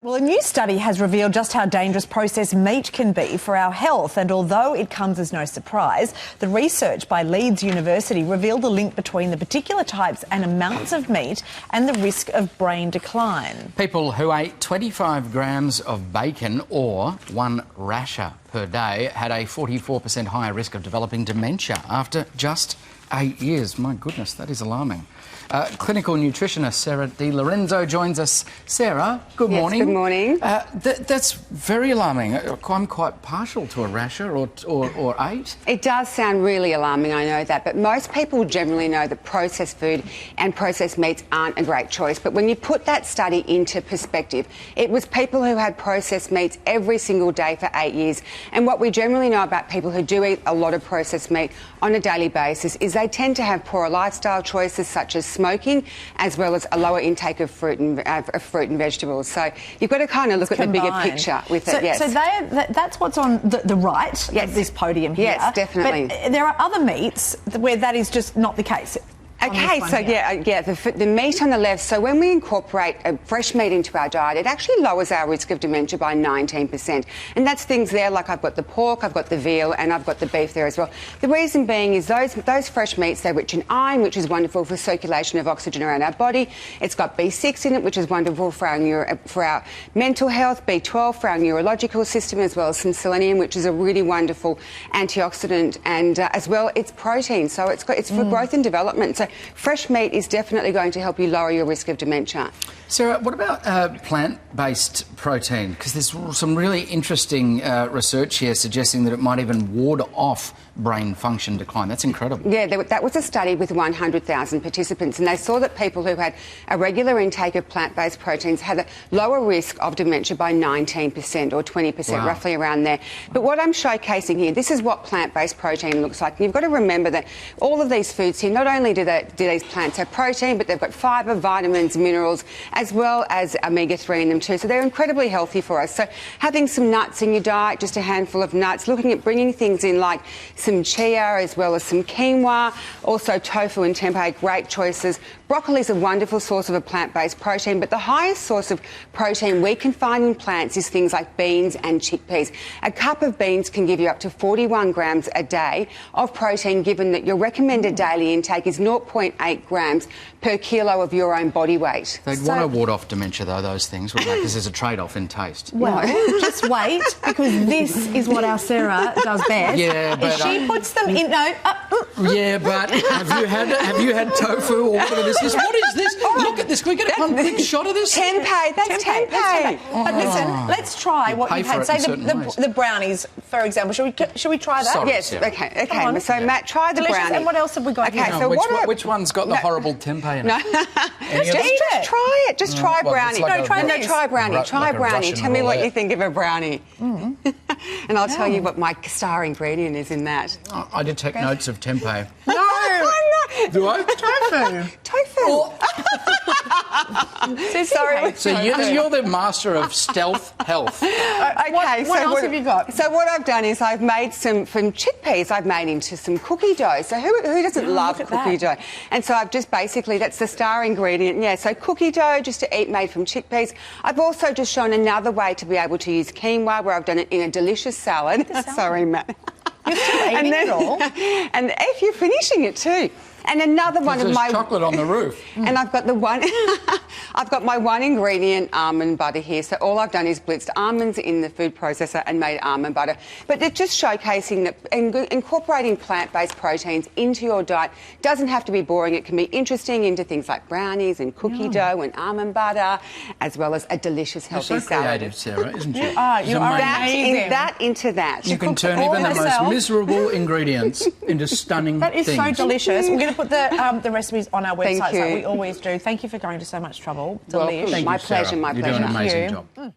Well, a new study has revealed just how dangerous processed meat can be for our health, and although it comes as no surprise, the research by Leeds University revealed a link between the particular types and amounts of meat and the risk of brain decline. People who ate 25 grams of bacon or one rasher per day had a 44% higher risk of developing dementia after just 8 years. My goodness, that is alarming. Clinical nutritionist Sarah Lorenzo joins us. Sarah, good morning. Yes, good morning. That's very alarming. I'm quite partial to a rasher or 8. It does sound really alarming, I know that, but most people generally know that processed food and processed meats aren't a great choice. But when you put that study into perspective, it was people who had processed meats every single day for 8 years. And what we generally know about people who do eat a lot of processed meat on a daily basis is they tend to have poorer lifestyle choices such as smoking, as well as a lower intake of fruit and vegetables. So you've got to kind of look at the bigger picture with it. Yes. So that's what's on the right of this podium here. Yes, definitely. But there are other meats where that is just not the case. Okay, so the meat on the left, so when we incorporate fresh meat into our diet, it actually lowers our risk of dementia by 19%. And that's things there like I've got the pork, I've got the veal, and I've got the beef there as well. The reason being is those fresh meats, they're rich in iron, which is wonderful for circulation of oxygen around our body. It's got B6 in it, which is wonderful for our mental health, B12 for our neurological system, as well as some selenium, which is a really wonderful antioxidant, and as well it's protein, so it's for growth and development. So fresh meat is definitely going to help you lower your risk of dementia. Sarah, what about plant-based protein? Because there's some really interesting research here suggesting that it might even ward off brain function decline. That's incredible. Yeah, that was a study with 100,000 participants, and they saw that people who had a regular intake of plant-based proteins had a lower risk of dementia by 19% or 20%, wow, roughly around there. But what I'm showcasing here, this is what plant-based protein looks like. And you've got to remember that all of these foods here, not only do these plants have protein, but they've got fibre, vitamins, minerals, as well as omega-3 in them too. So they're incredibly healthy for us. So having some nuts in your diet, just a handful of nuts, looking at bringing things in like some chia as well as some quinoa, also tofu and tempeh, great choices. Broccoli is a wonderful source of a plant-based protein, but the highest source of protein we can find in plants is things like beans and chickpeas. A cup of beans can give you up to 41 grams a day of protein, given that your recommended daily intake is 0.8 grams per kilo of your own body weight. They'd want to ward off dementia, though, those things, wouldn't they? Because there's a trade-off in taste. Well, just wait, because this is what our Sarah does best. Yeah, but she puts them in. Yeah, but have you had tofu or whatever this is? What is this? Look at this. Can we get one quick shot of this? Tempeh. That's tempeh. But listen, let's try what you've had. Say the brownies, for example. Should we try that? Sorry, yes. Okay. So Matt, try the brownie. And what else have we got? Okay. Here? So which one's got the horrible tempeh in it? Just try it. Just try brownie. Try brownie. Try brownie. Tell me what you think of a brownie. And I'll tell you what my star ingredient is in that. I did take notes of tempeh. No. Do I? Tofu. Sorry. So you're the master of stealth health. Okay. What else have you got? So what I've done is I've made from chickpeas. I've made into some cookie dough. So who doesn't love cookie dough? And so I've just basically, that's the star ingredient. Yeah. So cookie dough, just to eat, made from chickpeas. I've also just shown another way to be able to use quinoa, where I've done it in a delicious salad. Sorry, Matt. You're still eating it all. And if you're finishing it too. And another one of my chocolate on the roof. And I've got I've got my one ingredient almond butter here. So all I've done is blitzed almonds in the food processor and made almond butter. But it's just showcasing that incorporating plant-based proteins into your diet doesn't have to be boring. It can be interesting into things like brownies and cookie dough and almond butter, as well as a delicious healthy salad. Creative, Sarah, isn't she? You are amazing. That into that. You can turn even the most miserable ingredients into stunning things. That is so delicious. We're going to put the recipes on our website, Thank you. like we always do. Thank you for going to so much trouble. Well, Delish. my pleasure, my pleasure. You're doing an amazing job.